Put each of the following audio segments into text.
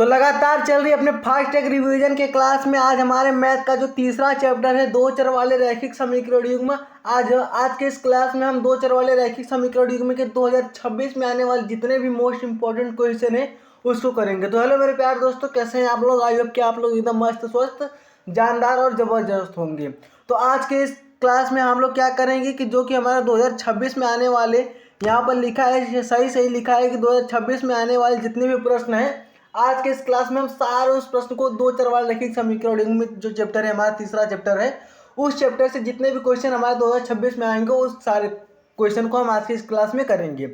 तो लगातार चल रही अपने फास्ट ट्रैक रिवीजन के क्लास में आज हमारे मैथ का जो तीसरा चैप्टर है दो चर वाले रैखिक समीकरण युग्म। आज के इस क्लास में हम दो चर वाले रैखिक समीकरण युग्म के 2026 में आने वाले जितने भी मोस्ट इंपॉर्टेंट क्वेश्चन है उसको करेंगे। तो हेलो मेरे प्यारे दोस्तों, कैसे हैं आप लोग? आई होप कि आप लोग एकदम मस्त स्वस्थ जानदार और ज़बरदस्त होंगे। तो आज के इस क्लास में हम लोग क्या करेंगे कि जो कि हमारा 2026 में आने वाले, यहाँ पर लिखा है सही लिखा है कि 2026 में आने वाले जितने भी प्रश्न हैं आज के इस क्लास में हम सारे उस प्रश्न को दो चर वाले रैखिक समीकरण में जो चैप्टर है हमारा तीसरा चैप्टर है उस चैप्टर से जितने भी क्वेश्चन हमारे 2026 में आएंगे उस सारे क्वेश्चन को हम आज की इस क्लास में करेंगे।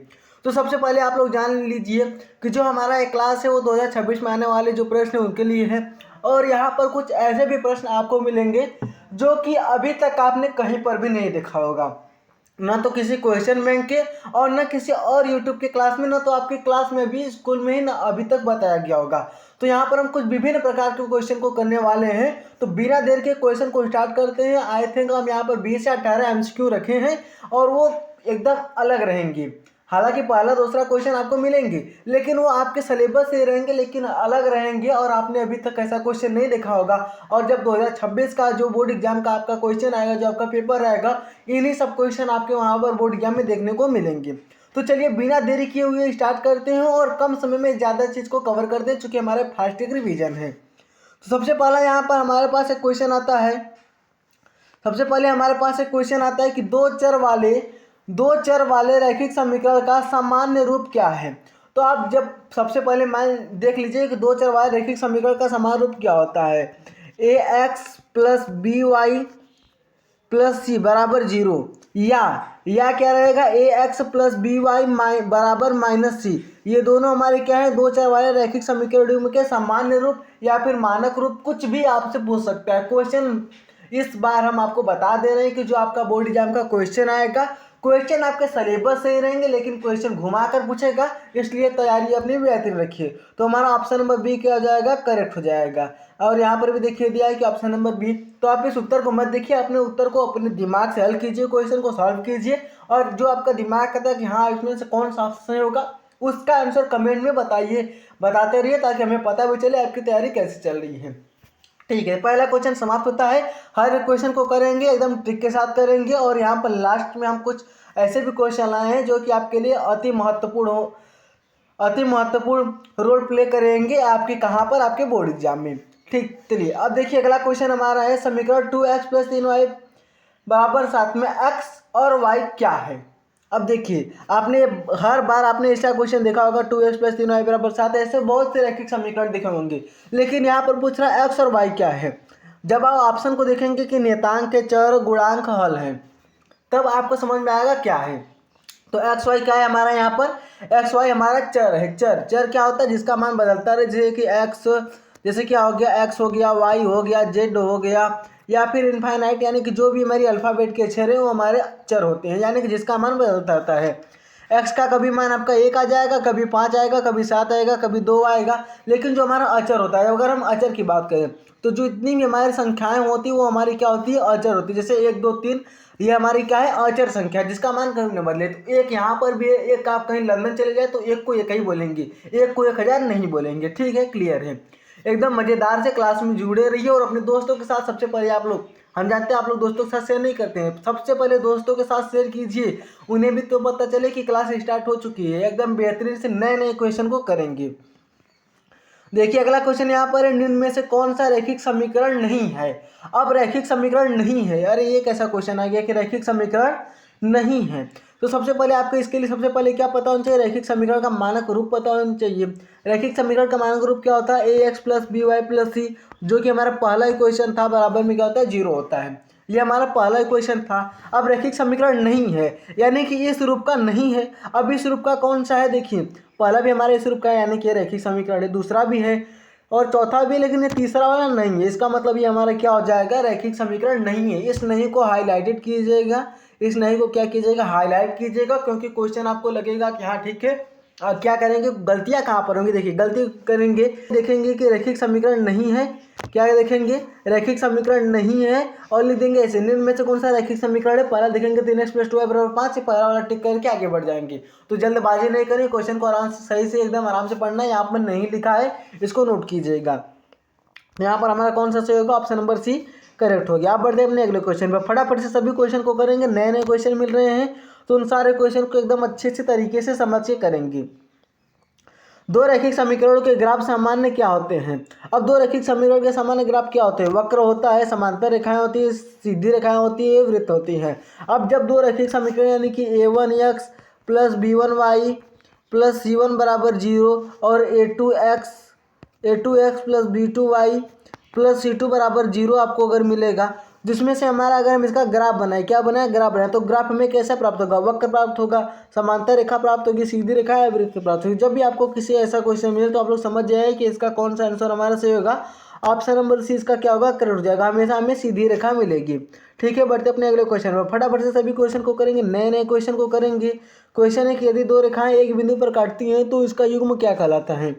तो सबसे पहले आप लोग जान लीजिए कि जो हमारा एक क्लास है वो 2026 में आने वाले जो प्रश्न है उनके लिए है। और यहाँ पर कुछ ऐसे भी प्रश्न आपको मिलेंगे जो कि अभी तक आपने कहीं पर भी नहीं देखा होगा, ना तो किसी क्वेश्चन बैंक के और ना किसी और यूट्यूब के क्लास में, ना तो आपके क्लास में भी स्कूल में ही ना अभी तक बताया गया होगा। तो यहाँ पर हम कुछ विभिन्न प्रकार के क्वेश्चन को करने वाले हैं। तो बिना देर के क्वेश्चन को स्टार्ट करते हैं। आई थिंक हम यहाँ पर 20 या 18 MCQ रखे हैं और वो एकदम अलग रहेंगी। हालांकि पहला दूसरा क्वेश्चन आपको मिलेंगे लेकिन वो आपके सिलेबस से रहेंगे लेकिन अलग रहेंगे और आपने अभी तक ऐसा क्वेश्चन नहीं देखा होगा। और जब 2026 का जो बोर्ड एग्जाम का आपका क्वेश्चन आएगा, जो आपका पेपर आएगा, इन्हीं सब क्वेश्चन आपके वहाँ पर बोर्ड एग्जाम में देखने को मिलेंगे। तो चलिए बिना देरी किए हुए स्टार्ट करते हैं और कम समय में ज़्यादा चीज़ को कवर करते हैं चूँकि हमारे फास्ट ट्रैक रिवीजन है। तो सबसे पहला यहाँ पर हमारे पास एक क्वेश्चन आता है। सबसे पहले हमारे पास एक क्वेश्चन आता है कि दो चर वाले रैखिक समीकरण का सामान्य रूप क्या है। तो आप जब सबसे पहले मैं देख लीजिए कि दो चर वाले रैखिक समीकरण का सामान्य रूप क्या होता है। ax plus B Y plus C बराबर 0 या क्या रहेगा, ax प्लस बी वाई बराबर माइनस सी। ये दोनों हमारे क्या है, दो चर वाले रैखिक समीकरण के सामान्य रूप या फिर मानक रूप, कुछ भी आपसे पूछ सकता है क्वेश्चन। इस बार हम आपको बता दे रहे हैं कि जो आपका बोर्ड एग्जाम का क्वेश्चन आएगा, क्वेश्चन आपके सिलेबस से ही रहेंगे लेकिन क्वेश्चन घुमा कर पूछेगा, इसलिए तैयारी अपनी बेहतरीन रखिए। तो हमारा ऑप्शन नंबर बी क्या हो जाएगा, करेक्ट हो जाएगा। और यहाँ पर भी देखिए दिया है कि ऑप्शन नंबर बी। तो आप इस उत्तर को मत देखिए, अपने उत्तर को अपने दिमाग से हल कीजिए, क्वेश्चन को सॉल्व कीजिए और जो आपका दिमाग कहता है कि हाँ इसमें से कौन सा ऑप्शन होगा उसका आंसर कमेंट में बताते रहिए ताकि हमें पता भी चले आपकी तैयारी कैसे चल रही है। ठीक है, पहला क्वेश्चन समाप्त होता है। हर एक क्वेश्चन को करेंगे एकदम ट्रिक के साथ करेंगे और यहाँ पर लास्ट में हम कुछ ऐसे भी क्वेश्चन लाए हैं जो कि आपके लिए अति महत्वपूर्ण रोल प्ले करेंगे आपके कहाँ पर, आपके बोर्ड एग्जाम में। ठीक, चलिए अब देखिए अगला क्वेश्चन हमारा है समीकरण 2x प्लस 3y बराबर 7 में x और y क्या है। अब देखिए आपने हर बार आपने ऐसा क्वेश्चन देखा होगा 2x प्लस 3y बराबर 7, ऐसे बहुत से रैखिक समीकरण देखे होंगे लेकिन यहाँ पर पूछ रहा है x और y क्या है। जब आप ऑप्शन को देखेंगे कि नियतांक के चर गुणांक हल हैं तब आपको समझ में आएगा क्या है। तो एक्स वाई क्या है हमारा, यहाँ पर एक्स वाई हमारा चर है। चर क्या होता है, जिसका मान बदलता रहे, जैसे कि एक्स, जैसे क्या हो गया, एक्स हो गया, वाई हो गया, जेड हो गया या फिर इनफाइनाइट, यानी कि जो भी हमारी अल्फ़ाबेट के अक्षर हैं वो हमारे चर होते हैं, यानी कि जिसका मान बदलता रहता है। एक्स का कभी मान आपका 1 आ जाएगा, कभी 5 आएगा, कभी 7 आएगा, कभी 2 आएगा, लेकिन जो हमारा अचर होता है, अगर हम अचर की बात करें तो जो इतनी भी हमारी संख्याएं होती है वो हमारी क्या होती है, अचर होती है। जैसे 1 2 3 ये हमारी क्या है, अचर संख्या जिसका मान कभी न बदले। तो एक यहाँ पर भी है, एक आप कहीं लंदन चले जाए तो एक को एक ही बोलेंगे, एक को 1000 नहीं बोलेंगे। ठीक है, क्लियर है। एकदम मज़ेदार से क्लास में जुड़े रहिए और अपने दोस्तों के साथ सबसे पहले आप लोग, हम जानते हैं आप लोग दोस्तों के साथ शेयर नहीं करते हैं, सबसे पहले दोस्तों के साथ शेयर कीजिए, उन्हें भी तो पता चले कि क्लास स्टार्ट हो चुकी है। एकदम बेहतरीन से नए क्वेश्चन को करेंगे। देखिए अगला क्वेश्चन यहाँ पर है, निम्न में से कौन सा रैखिक समीकरण नहीं है। अब रैखिक समीकरण नहीं है, अरे ये कैसा क्वेश्चन आ गया कि रैखिक समीकरण नहीं है। तो सबसे पहले आपको इसके लिए सबसे पहले क्या पता होना चाहिए, रैखिक समीकरण का मानक रूप पता होना चाहिए। रैखिक समीकरण का मानक रूप क्या होता है, ax plus B Y plus C, जो कि हमारा पहला इक्वेशन था, बराबर में क्या होता है, 0 होता है। ये हमारा पहला इक्वेशन था। अब रैखिक समीकरण नहीं है यानी कि इस रूप का नहीं है। अब इस रूप का कौन सा है, देखिए पहला भी हमारे इस रूप का है यानी कि रैखिक समीकरण है, दूसरा भी है और चौथा भी, लेकिन ये तीसरा वाला नहीं है। इसका मतलब ये हमारा क्या हो जाएगा, रैखिक समीकरण नहीं है। इस नहीं को हाईलाइटेड कीजिएगा, इस नहीं को क्या कीजिएगा, हाईलाइट कीजिएगा, क्योंकि क्वेश्चन आपको लगेगा कि हाँ ठीक है क्या करेंगे, गलतियाँ कहाँ पर होंगी, देखिए गलती करेंगे, देखेंगे कि रैखिक समीकरण नहीं है, क्या देखेंगे रैखिक समीकरण नहीं है और लिख देंगे ऐसे, निम्न में से कौन सा रैखिक समीकरण है, पहला देखेंगे 3x + 2y = 5, से पहला वाला टिक करके आगे बढ़ जाएंगे। तो जल्दबाजी नहीं करें, क्वेश्चन को आराम से सही से एकदम आराम से पढ़ना है, यहाँ पर नहीं लिखा है, इसको नोट कीजिएगा। यहाँ पर हमारा कौन सा सही होगा, ऑप्शन नंबर सी करेक्ट हो गया। आप बढ़ते हैं अपने अगले क्वेश्चन पर, फटाफट से सभी क्वेश्चन को करेंगे, नए नए क्वेश्चन मिल रहे हैं तो उन सारे क्वेश्चन को एकदम अच्छे तरीके से समझ के करेंगे। दो रैखिक समीकरणों के ग्राफ सामान्य क्या होते हैं। अब दो रैखिक समीकरणों के सामान्य ग्राफ क्या होते हैं, वक्र होता है, समांतर रेखाएं होती है, सीधी रेखाएं होती है, वृत्त होती है। अब जब दो रैखिक समीकरण यानी कि a1x + b1y + c1 = 0 और a2x + b2y + c2 = 0 आपको अगर मिलेगा, जिसमें से हमारा अगर हम इसका ग्राफ बनाए, क्या बनाए, ग्राफ बनाए, तो ग्राफ हमें कैसे प्राप्त होगा, वक्र प्राप्त होगा, समांतर रेखा प्राप्त होगी, सीधी रेखा या वृत्त प्राप्त होगी। जब भी आपको किसी ऐसा क्वेश्चन मिले तो आप लोग समझ जाए कि इसका कौन सा आंसर हमारा सही होगा, ऑप्शन नंबर सी इसका क्या होगा, करेक्ट हो जाएगा, हमेशा हमें सीधी रेखा मिलेगी। ठीक है, बढ़ते अपने अगले क्वेश्चन पर, फटाफट से सभी क्वेश्चन को करेंगे, नए नए क्वेश्चन को करेंगे। क्वेश्चन है कि यदि दो रेखाएं एक बिंदु पर काटती हैं तो इसका युग्म क्या कहलाता है।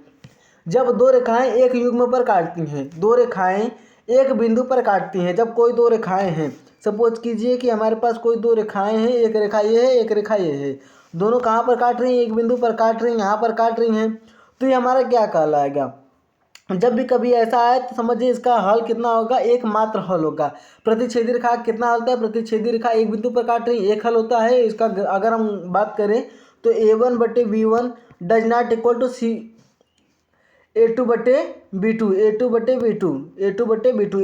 जब दो रेखाएं एक युग्म पर काटती हैं, दो रेखाएं एक बिंदु पर काटती हैं, जब कोई दो रेखाएं हैं, सपोज कीजिए कि हमारे पास कोई दो रेखाएं हैं, एक रेखा ये है, एक रेखा ये है, दोनों कहाँ पर काट रही हैं, एक बिंदु पर काट रही हैं, यहाँ पर काट रही हैं, तो ये हमारा क्या कहलाएगा। जब भी कभी ऐसा आए तो समझिए इसका हल कितना होगा, एकमात्र हल होगा। प्रतिच्छेदी रेखा कितना होता है, प्रतिच्छेदी रेखा एक बिंदु पर काट रही है, एक हल होता है इसका। अगर हम बात करें तो a1/b1 does not equal to C a2/b2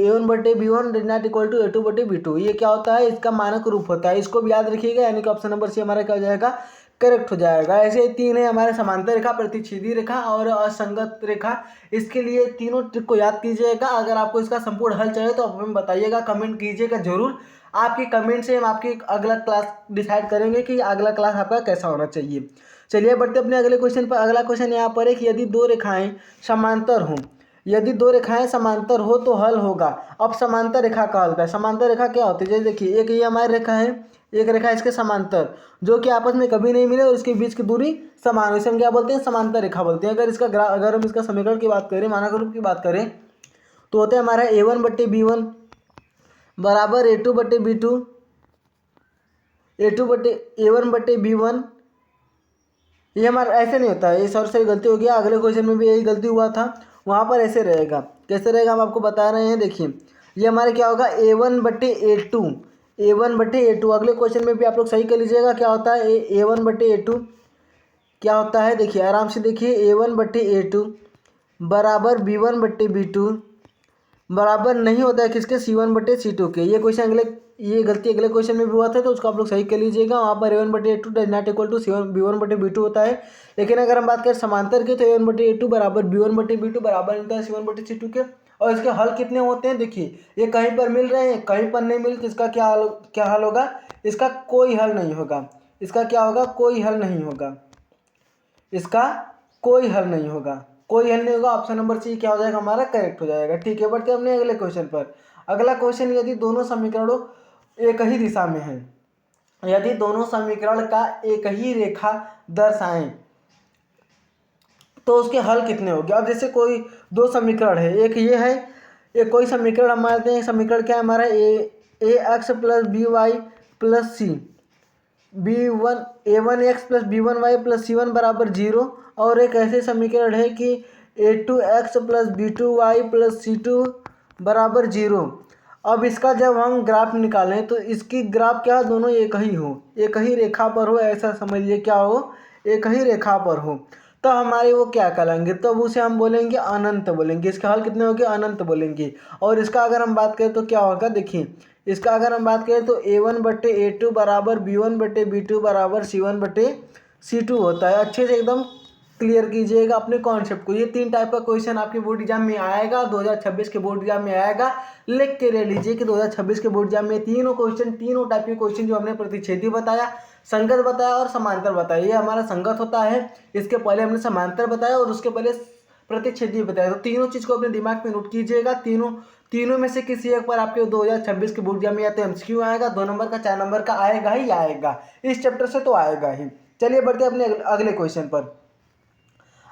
a1/b1 does not equal to a2/b2। ये क्या होता है, इसका मानक रूप होता है, इसको भी याद रखिएगा, यानी कि ऑप्शन नंबर सी हमारा क्या हो जाएगा, करेक्ट हो जाएगा। ऐसे तीन है हमारे, समांतर रेखा, प्रतिच्छेदी रेखा और असंगत रेखा। इसके लिए तीनों ट्रिक को याद कीजिएगा। अगर आपको इसका संपूर्ण हल चाहिए तो आप हमें बताइएगा, कमेंट कीजिएगा जरूर। आपके कमेंट से हम आपकी अगला क्लास डिसाइड करेंगे कि अगला क्लास आपका कैसा होना चाहिए। चलिए बढ़ते अपने अगले क्वेश्चन पर। अगला क्वेश्चन यहाँ पर है कि यदि दो रेखाएं समांतर हों, यदि दो रेखाएं समांतर हो तो हल होगा। अब समांतर रेखा का हल है, समांतर रेखा क्या होती है, जैसे देखिए एक ये हमारी रेखा है, एक रेखा इसके समांतर, जो कि आपस में कभी नहीं मिले और इसके बीच की दूरी समान हो, इसे हम क्या बोलते हैं, समांतर रेखा बोलते हैं। अगर हम इसका समीकरण की बात करें, मानक रूप की बात करें, तो होता है हमारा a1/b1 बराबर a2/b2 a1/b1। ये हमारा ऐसे नहीं होता है, ये सर से गलती हो गया, अगले क्वेश्चन में भी यही गलती हुआ था, वहाँ पर ऐसे रहेगा। कैसे रहेगा हम आपको बता रहे हैं, देखिए ये हमारे क्या होगा, a1/a2 a1/a2। अगले क्वेश्चन में भी आप लोग सही कर लीजिएगा, क्या होता है a1/a2 क्या होता है, देखिए आराम से देखिए, a1/a2 बराबर b1/b2 बराबर नहीं होता है किसके, c1/c2 के। ये गलती अगले क्वेश्चन में भी हुआ था, तो उसको आप लोग सही कर लीजिएगा। वहाँ पर a1/a2 does not equal to b1/b2 होता है। लेकिन अगर हम बात करें समांतर के, तो a1/a2 बराबर b1/b2 बराबर होता है c1/c2 के। और इसके हल कितने होते हैं, देखिए ये कहीं पर मिल रहे हैं, कहीं पर नहीं मिल, तो इसका क्या हल होगा, इसका कोई हल नहीं होगा। इसका क्या होगा, कोई हल नहीं होगा, इसका कोई हल नहीं होगा, कोई हल नहीं होगा। ऑप्शन नंबर सी क्या हो जाएगा हमारा, करेक्ट हो जाएगा। ठीक है, बढ़ते हमने अगले क्वेश्चन पर। अगला क्वेश्चन, यदि दोनों समीकरणों एक ही दिशा में हैं, यदि दोनों समीकरण का एक ही रेखा दर्शाएं तो उसके हल कितने होंगे। अब जैसे कोई दो समीकरण है, एक ये है, एक कोई समीकरण हम मानते हैं, समीकरण क्या है हमारा, ax + by + c a1x + b1y + c1 = 0। और एक ऐसे समीकरण है कि a2x + b2y + c2 = 0। अब इसका जब हम ग्राफ निकालें तो इसकी ग्राफ क्या, दोनों एक ही हो, एक ही रेखा पर हो, ऐसा समझिए, क्या हो, एक ही रेखा पर हो, तो हमारे वो क्या कहलाएंगे, तब उसे हम बोलेंगे अनंत बोलेंगे। इसका हल कितने होंगे, अनंत बोलेंगे। और इसका अगर हम बात करें तो क्या होगा, देखिए इसका अगर हम बात करें तो a1/a2 बराबर b1/b2 बराबर c1/c2 होता है। अच्छे से एकदम क्लियर कीजिएगा अपने कॉन्सेप्ट को। ये तीन टाइप का क्वेश्चन आपके बोर्ड एग्जाम में आएगा, 2026 के बोर्ड एग्जाम में आएगा। लिख के ले लीजिए कि 2026 के बोर्ड एग्जाम में तीनों क्वेश्चन, तीनों टाइप के क्वेश्चन जो हमने प्रतिच्छेदी बताया, संगत बताया और समांतर बताया, ये हमारा संगत होता है। इसके पहले हमने समांतर बताया और उसके पहले प्रतिच्छेदी बताया। तो तीनों चीज़ को अपने दिमाग में नोट कीजिएगा। तीनों में से किसी एक पर आपके 2026 के बोर्ड एग्जाम में या तो MCQ आएगा, 2 नंबर का 4 नंबर का आएगा ही आएगा, इस चैप्टर से तो आएगा ही। चलिए बढ़ते हैं अपने अगले क्वेश्चन पर।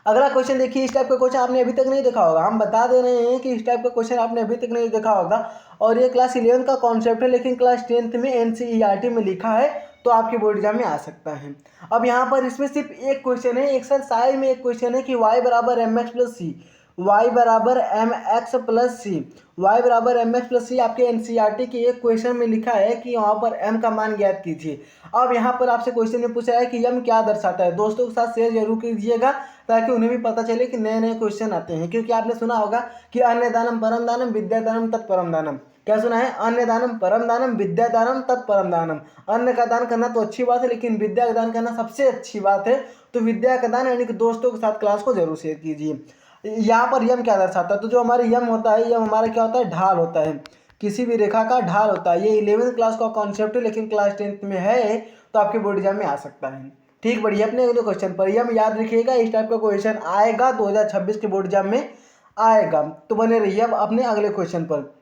अगला क्वेश्चन देखिए, इस टाइप का क्वेश्चन आपने अभी तक नहीं देखा होगा, हम बता दे रहे हैं कि इस टाइप का क्वेश्चन आपने अभी तक नहीं देखा होगा और ये क्लास 11 का कॉन्सेप्ट है, लेकिन क्लास 10th में NCERT में लिखा है तो आपके बोर्ड एग्जाम में आ सकता है। अब यहाँ पर इसमें सिर्फ एक क्वेश्चन है, एक्सरसाइज में एक क्वेश्चन है कि y बराबर mx प्लस सी, y बराबर mx प्लस सी, y बराबर mx प्लस सी आपके NCERT के एक क्वेश्चन में लिखा है कि वहाँ पर m का मान ज्ञात कीजिए। अब यहाँ पर आपसे क्वेश्चन में पूछा है कि m क्या दर्शाता है। दोस्तों के साथ शेयर जरूर कीजिएगा ताकि उन्हें भी पता चले कि नए नए क्वेश्चन आते हैं, क्योंकि आपने सुना होगा कि अन्नदानम परम दानम विद्यादानम तत्परम दानम। क्या सुना है? अन्नदानम परम दानम विद्यादानम तत्परम दानम। अन्न का दान करना तो अच्छी बात है, लेकिन विद्या का दान करना सबसे अच्छी बात है। तो विद्या का दान यानी कि दोस्तों के साथ क्लास को जरूर शेयर कीजिए। यहाँ पर यम क्या दर्शाता है? तो जो हमारे यम होता है, यम हमारा क्या होता है? ढाल होता है, किसी भी रेखा का ढाल होता है। ये 11th क्लास का कॉन्सेप्ट है, लेकिन क्लास 10th में है तो आपके बोर्ड एग्जाम में आ सकता है। ठीक, बढ़िया। अपने अगले क्वेश्चन पर यम याद रखिएगा, इस टाइप का क्वेश्चन आएगा 2026 के बोर्ड एग्जाम में आएगा, तो बने रहिए अब अपने अगले क्वेश्चन पर।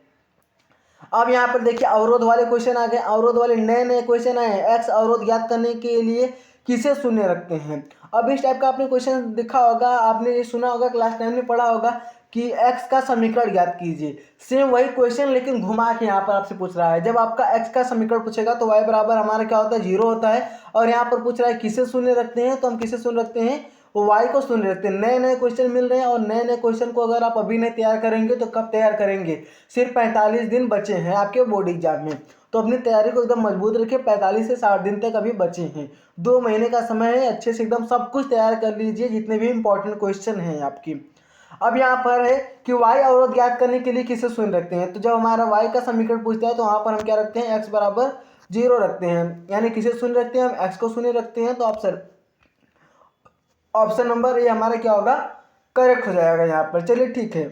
अब यहाँ पर देखिए अवरोध वाले क्वेश्चन आ गए, अवरोध वाले नए नए क्वेश्चन आए हैं। एक्स अवरोध ज्ञात करने के लिए किसे शून्य रखते हैं? अब इस टाइप का आपने क्वेश्चन देखा होगा, आपने ये सुना होगा, क्लास 10 में पढ़ा होगा कि एक्स का समीकरण ज्ञात कीजिए। सेम वही क्वेश्चन लेकिन घुमा के यहाँ पर आपसे पूछ रहा है। जब आपका एक्स का समीकरण पूछेगा तो वाई बराबर हमारा क्या होता है? 0 होता है। और यहाँ पर पूछ रहा है किसे शून्य रखते हैं, तो हम किसे शून्य रखते हैं? वो वाई को शून्य रखते हैं। नए नए क्वेश्चन मिल रहे हैं और नए नए क्वेश्चन को अगर आप अभी नहीं तैयार करेंगे तो कब तैयार करेंगे? सिर्फ 45 दिन बचे हैं आपके बोर्ड एग्जाम में, तो अपनी तैयारी को एकदम मजबूत रखिए। 45 से 60 दिन तक अभी बचे हैं, 2 महीने का समय है। अच्छे से एकदम सब कुछ तैयार कर लीजिए, जितने भी इंपॉर्टेंट क्वेश्चन हैं आपकी। अब यहाँ पर है कि y अवरोध ज्ञात करने के लिए किसे शून्य रखते हैं? तो जब हमारा y का समीकरण पूछता है तो वहाँ पर हम क्या रखते हैं? x बराबर 0 रखते हैं, यानी किसे शून्य रखते हैं? हम x को शून्य रखते हैं। तो ऑप्शन नंबर ए हमारा क्या होगा? करेक्ट हो जाएगा यहाँ पर। चलिए ठीक है,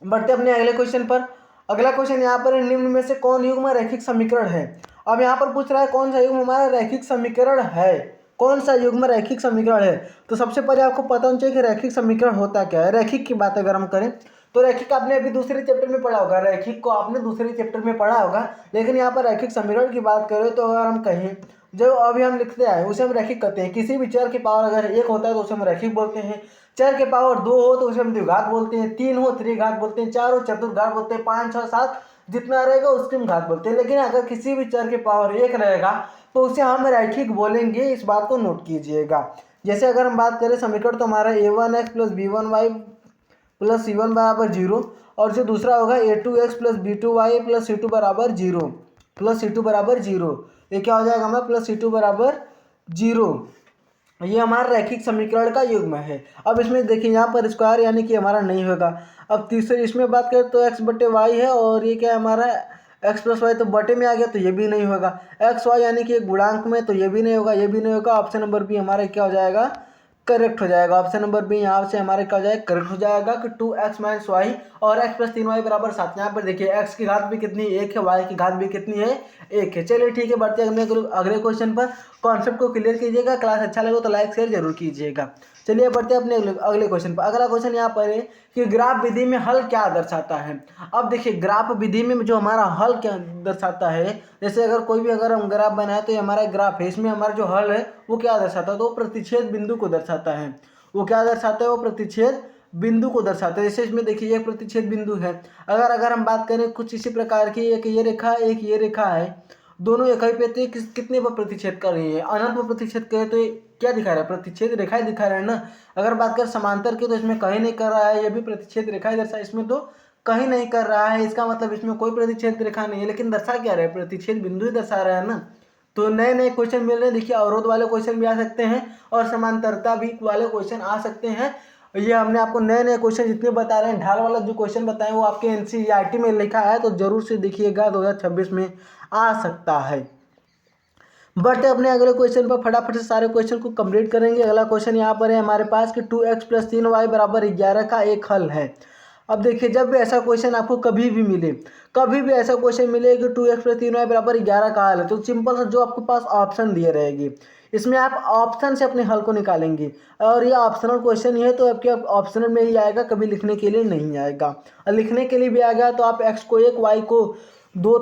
बढ़ते अपने अगले क्वेश्चन पर। अगला क्वेश्चन यहाँ पर निम्न में से कौन युग्म रैखिक समीकरण है? अब यहाँ पर पूछ रहा है कौन सा युग्म हमारा रैखिक समीकरण है, कौन सा युग्म रैखिक समीकरण है। तो सबसे पहले आपको पता होना चाहिए कि रैखिक समीकरण होता क्या है। रैखिक की बात अगर हम करें तो रैखिक आपने अभी दूसरे चैप्टर में पढ़ा होगा, रैखिक को आपने दूसरे चैप्टर में पढ़ा होगा। लेकिन यहाँ पर रैखिक समीकरण की बात करें तो अगर हम कहें जो अभी हम लिखते हैं उसे हम रैखिक कहते हैं। किसी भी चर के पावर अगर 1 होता है तो उसे हम रैखिक बोलते हैं। चर के पावर 2 हो तो उसे हम द्विघात बोलते हैं, 3 हो त्रिघात बोलते हैं, 4 हो चतुर्घात बोलते हैं, 5 6 7 जितना रहेगा उसकी हम घात बोलते हैं। लेकिन अगर किसी भी चर के पावर 1 रहेगा तो उसे हम रैखिक बोलेंगे, इस बात को नोट कीजिएगा। जैसे अगर हम बात करें समीकरण तो हमारा a1x plus b1y plus c1 बराबर 0, और जो दूसरा होगा a2x plus b2y plus c2 बराबर 0 प्लस c2 बराबर 0। ये क्या हो जाएगा हमारा? प्लस c2 बराबर 0। ये हमारा रैखिक समीकरण का युग्म है। अब इसमें देखिए यहाँ पर स्क्वायर यानी कि हमारा नहीं होगा। अब तीसरे इसमें बात करें तो x बटे वाई है, और ये क्या है हमारा? x प्लस वाई, तो बटे में आ गया तो ये भी नहीं होगा। एक्स वाई यानी कि एक गुणांक में, तो ये भी नहीं होगा, ये भी नहीं होगा। ऑप्शन नंबर बी हमारा क्या हो जाएगा? करेक्ट हो जाएगा। ऑप्शन नंबर बी यहाँ से हमारे क्या हो जाएगा? करेक्ट हो जाएगा कि 2x माइनस वाई और x प्लस 3y बराबर 7। यहाँ पर देखिए x की घात भी कितनी? 1 है, y की घात भी कितनी है? 1 है। चलिए ठीक है, बढ़ते हैं अगले क्वेश्चन पर। कॉन्सेप्ट को क्लियर कीजिएगा, क्लास अच्छा लगे तो लाइक शेयर जरूर कीजिएगा। चलिए बढ़ते हैं अपने अगले क्वेश्चन पर। अगला क्वेश्चन यहाँ पर है कि ग्राफ विधि में हल क्या दर्शाता है। अब देखिए ग्राफ विधि में जो हमारा हल क्या दर्शाता है, जैसे अगर हम ग्राफ बनाए तो ये हमारा ग्राफ है, इसमें हमारा जो हल है वो क्या दर्शाता है? तो वो प्रतिच्छेद बिंदु को दर्शाता है। वो क्या दर्शाता है? वो प्रतिच्छेद बिंदु को दर्शाता है। जैसे इसमें देखिए एक प्रतिच्छेद बिंदु है। अगर हम बात करें कुछ इसी प्रकार की, एक ये रेखा एक ये रेखा है, दोनों एक ही पे थे, कितने पर प्रतिच्छेद कर रही है? अनंत पर प्रतिच्छेद करे तो ये क्या दिखा रहा है? प्रतिच्छेद रेखा ही दिखा रहा है ना। अगर बात करें समांतर की तो इसमें कहीं नहीं कर रहा है, ये भी प्रतिच्छेद रेखा ही दर्शा, इसमें तो कहीं नहीं कर रहा है। इसका मतलब इसमें कोई प्रतिच्छेद रेखा नहीं है, लेकिन दर्शा क्या रहा है? प्रतिच्छेद बिंदु ही दर्शा रहा है ना। तो नए नए क्वेश्चन मिल रहे हैं। देखिए अवरोध वाले क्वेश्चन भी आ सकते हैं और समांतरता भी वाले क्वेश्चन आ सकते हैं। ये हमने आपको नए नए क्वेश्चन जितने बता रहे हैं, ढाल वाला जो क्वेश्चन बताएं वो आपके NCERT में लिखा है, तो जरूर से देखिएगा, 2026 में आ सकता है। बढ़ते अपने अगले क्वेश्चन पर, फटाफट से सारे क्वेश्चन को कंप्लीट करेंगे। अगला क्वेश्चन यहाँ पर है हमारे पास कि 2x प्लस 3y बराबर 11 का एक हल है। अब देखिए जब भी ऐसा क्वेश्चन आपको कभी भी ऐसा क्वेश्चन मिले कि 2x प्लस 3y बराबर 11 का हल है, तो सिंपल सा जो आपके पास ऑप्शन दिए रहेगी, इसमें आप ऑप्शन से अपने हल को निकालेंगे। और ये ऑप्शनल क्वेश्चन ही है तो आपके ऑप्शनल में ही आएगा, कभी लिखने के लिए नहीं आएगा। और लिखने के लिए भी आ गया तो आप x को 1 y को 2,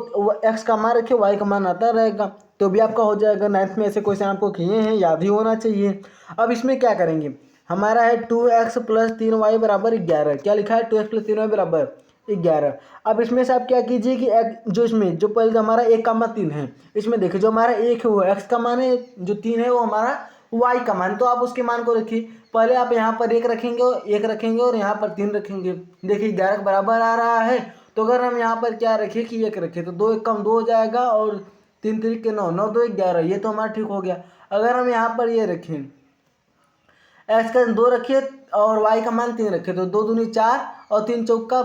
x का मान रखिए, y का मान आता रहेगा, तो भी आपका हो जाएगा। 9th में ऐसे क्वेश्चन आपको किए हैं, याद ही होना चाहिए। अब इसमें क्या करेंगे हमारा है 2x प्लस 3y बराबर 11। क्या लिखा है? 2x प्लस 3y बराबर 11। अब इसमें से आप क्या कीजिए कि जो इसमें जो पहले हमारा 1,3 है, इसमें देखिए जो हमारा 1 है वो x का मान है, जो 3 है वो हमारा y का मान। तो आप उसके मान को रखिए। पहले आप यहाँ पर 1 रखेंगे और यहाँ पर 3 रखेंगे। देखिए 11 के बराबर आ रहा है। तो अगर हम यहाँ पर क्या रखें कि 1 रखें तो 2 1 कम 2 हो जाएगा और 3 3 के 9, 9 2 11, ये तो हमारा ठीक हो गया। अगर हम यहाँ पर ये रखें एक्स का 2 रखिए और वाई का मान 3 रखिए तो 2 दूनी 4 और 3 चौका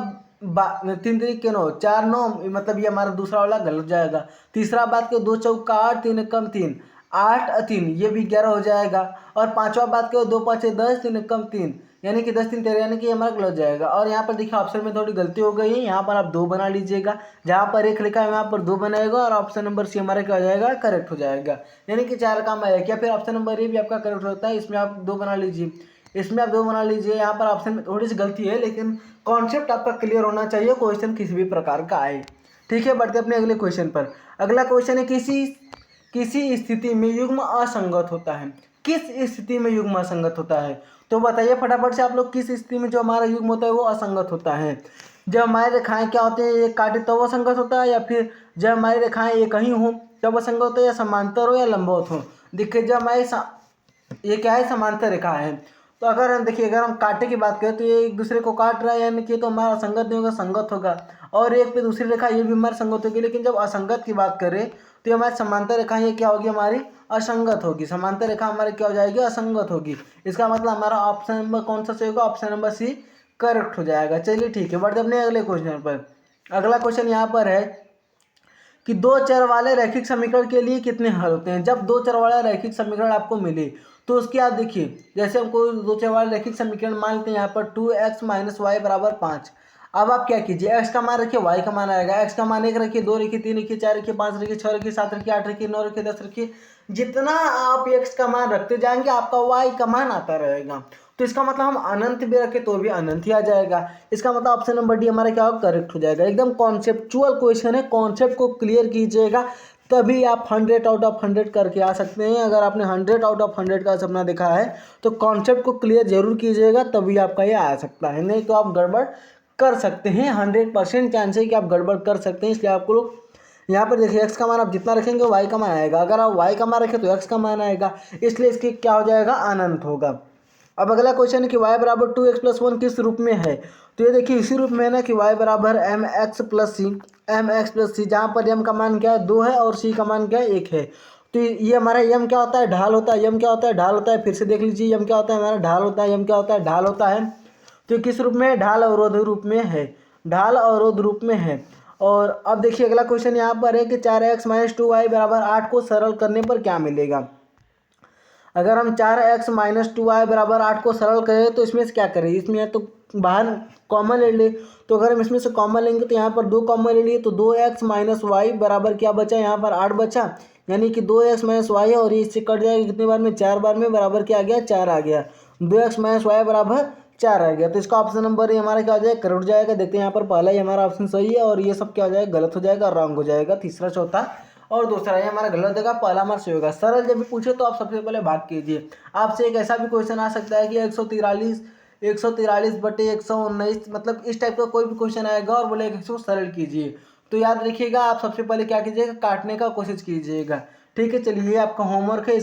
3 3 के 9, 4 9, मतलब ये हमारा दूसरा वाला गलत जाएगा। तीसरा बात के 2 चौका 8, 3 कम 3, 8 3, ये भी 11 हो जाएगा। और पांचवा बात के 2 5 10, 3 कम 3, यानी कि 10 3 13, यानी कि हमारा गलत जाएगा। और यहाँ पर देखिए ऑप्शन में थोड़ी गलती हो गई है, यहाँ पर आप 2 बना लीजिएगा। जहाँ पर 1 लिखा है वहाँ पर 2 बनाएगा और ऑप्शन नंबर सी हमारा क्या हो जाएगा? करेक्ट हो जाएगा, यानी कि 4 काम आएगा। क्या फिर ऑप्शन नंबर ए भी आपका करेक्ट होता है? इसमें आप 2 बना लीजिए, इसमें आप 2 बना लीजिए। यहाँ पर ऑप्शन में थोड़ी सी गलती है, लेकिन कॉन्सेप्ट आपका क्लियर होना चाहिए, क्वेश्चन किसी भी प्रकार का आए। ठीक है, बढ़ते अपने अगले क्वेश्चन पर। अगला क्वेश्चन है किसी स्थिति में युग्म असंगत होता है। किस स्थिति में युग्म असंगत होता है? तो बताइए फटाफट से आप लोग, किस स्थिति में जो हमारा युग्म होता है वो असंगत होता है? जब हमारी रेखाएं क्या होते हैं, एक काटे तब असंगत होता है, या फिर जब हमारी रेखाएं एक ही हों तब असंगत होता है, या समांतर हो या लंबवत हो? देखिए जब हमारी ये क्या है? समांतर रेखा है। तो अगर हम देखिए, अगर हम कांटे की बात करें तो ये एक दूसरे को काट रहा है, यानी कि तो हमारा संगत नहीं होगा, संगत होगा। और एक पे दूसरी रेखा ये भी हमारी संगत होगी। लेकिन जब असंगत की बात करें तो ये हमारी समांतर रेखा ये क्या होगी? हमारी असंगत होगी। समांतर रेखा हमारी क्या हो जाएगी? असंगत होगी। इसका मतलब हमारा ऑप्शन नंबर कौन सा सही होगा? ऑप्शन नंबर सी करेक्ट हो जाएगा। चलिए ठीक है, बढ़ते अपने अगले क्वेश्चन पर। अगला क्वेश्चन यहाँ पर है कि 2 चर वाले रैखिक समीकरण के लिए कितने हल होते हैं? जब 2 चर वाला रैखिक समीकरण आपको मिले तो उसकी आप देखिए, जैसे हम कोई 2 चर वाले रैखिक समीकरण मान लेते हैं यहाँ पर 2x माइनस वाई बराबर 5। अब आप क्या कीजिए, x का मान रखिए, y का मान आएगा। x का मान 1 रखिए, 2 रखिए, 3 रखिए, 4 रखिए, 5 रखिए, 6 रखिए, 7 रखिए, 8 रखिए, 9 रखिए, 10 रखिए। जितना आप x का मान रखते जाएंगे आपका y का मान आता रहेगा। तो इसका मतलब हम अनंत भी रखें तो भी अनंत ही आ जाएगा। इसका मतलब ऑप्शन नंबर डी हमारा क्या होगा? करेक्ट हो जाएगा। एकदम कॉन्सेप्चुअल क्वेश्चन है, कॉन्सेप्ट को क्लियर कीजिएगा तभी आप 100 आउट ऑफ 100 करके आ सकते हैं। अगर आपने 100 आउट ऑफ 100 का सपना देखा है तो कॉन्सेप्ट को क्लियर जरूर कीजिएगा, तभी आपका ये आ सकता है, नहीं तो आप गड़बड़ कर सकते हैं। 100% चांस है कि आप गड़बड़ कर सकते हैं। इसलिए आपको लोग यहाँ पर देखिए, x का मान आप जितना रखेंगे वाई का मान आएगा। अगर आप y का मान रखें तो x का मान आएगा, इसलिए इसकी क्या हो जाएगा? अनंत होगा। अब अगला क्वेश्चन है कि y बराबर 2x प्लस 1 किस रूप में है? तो ये देखिए इसी रूप में है ना कि y बराबर mx प्लस सी, जहाँ पर m का मान क्या है? 2 है और c का मान क्या है? 1 है। तो ये हमारा m क्या होता है? ढाल होता है। m क्या होता है? ढाल होता है। फिर से देख लीजिए, m क्या होता है? हमारा ढाल होता है। m क्या होता है? ढाल होता है। तो किस रूप में है? ढाल अवरोध रूप में है। ढाल अवरोध रूप में है। और अब देखिए अगला क्वेश्चन यहाँ पर है कि 4x माइनस 2y बराबर 8 को सरल करने पर क्या मिलेगा? अगर हम 4x माइनस 2y बराबर 8 को सरल करें तो इसमें से क्या करें? इसमें तो बाहर कॉमन ले ले, तो अगर हम इसमें से कॉमन लेंगे तो यहाँ पर 2 कॉमन ले लिए तो 2x माइनस वाई बराबर क्या बचा? यहाँ पर 8 बचा, यानी कि 2x माइनस वाई है और ये इससे कट जाएगा कितने बार में? 4 बार में। बराबर क्या आ गया? 4 आ गया। 2x माइनस वाई बराबर 4 आ गया। तो इसका ऑप्शन नंबर ये हमारा क्या हो जाएगा? करेक्ट जाएगा। देखते हैं यहाँ पर पहला ही हमारा ऑप्शन सही है और ये सब क्या हो जाएगा? गलत हो जाएगा, रॉन्ग हो जाएगा। तीसरा, चौथा और दूसरा ये हमारा गलत देगा, पहला हमारा सही होगा। सरल जब भी पूछे तो आप सबसे पहले भाग कीजिए। आपसे एक ऐसा भी क्वेश्चन आ सकता है कि 143 बटे 119, मतलब इस टाइप का कोई भी क्वेश्चन आएगा और बोलेगा कि इसको सरल कीजिए। तो याद रखिएगा, आप सबसे पहले क्या कीजिएगा? काटने का कोशिश कीजिएगा। ठीक है, चलिए ये आपका होमवर्क है।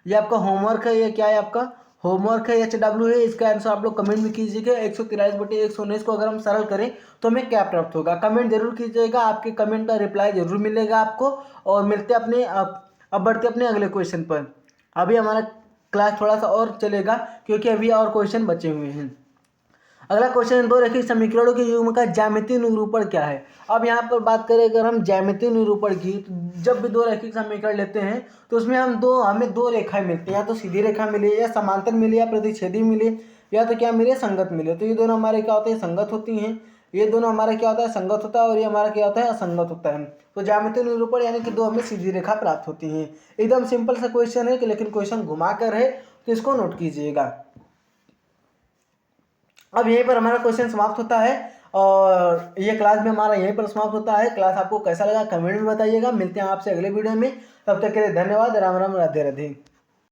ये आपका होमवर्क है। ये क्या है? आपका होमवर्क है, HW है। इसका आंसर आप लोग कमेंट में कीजिएगा। 143 बटे 119 को अगर हम सरल करें तो हमें क्या प्राप्त होगा? कमेंट जरूर कीजिएगा, आपके कमेंट का रिप्लाई जरूर मिलेगा आपको। और मिलते अपने अब बढ़ते अपने अगले क्वेश्चन पर। अभी हमारा क्लास थोड़ा सा और चलेगा क्योंकि अभी और क्वेश्चन बचे हुए हैं। अगला क्वेश्चन, 2 रैखिक समीकरणों के युग्म का ज्यामितीय निरूपण क्या है? अब यहाँ पर बात करें अगर हम ज्यामितीय निरूपण की, तो जब भी 2 रैखिक समीकरण लेते हैं तो उसमें हमें 2 रेखाएं मिलती हैं, या तो सीधी रेखा मिले, या समांतर मिले, या प्रतिच्छेदी मिले, या तो क्या मिले? संगत मिले। तो ये दोनों हमारे क्या होते हैं? संगत होती हैं। ये दोनों हमारा क्या होता है? संगत होता है। और ये हमारा क्या होता है? असंगत होता है। तो ज्यामितीय निरूपण यानी कि 2 हमें सीधी रेखा प्राप्त होती हैं। एकदम सिंपल सा क्वेश्चन है कि, लेकिन क्वेश्चन घुमा कर है, तो इसको नोट कीजिएगा। अब यहीं पर हमारा क्वेश्चन समाप्त होता है और ये क्लास भी हमारा यहीं पर समाप्त होता है। क्लास आपको कैसा लगा कमेंट में बताइएगा। मिलते हैं आपसे अगले वीडियो में, तब तक के लिए धन्यवाद। राम राम, राधे राधे।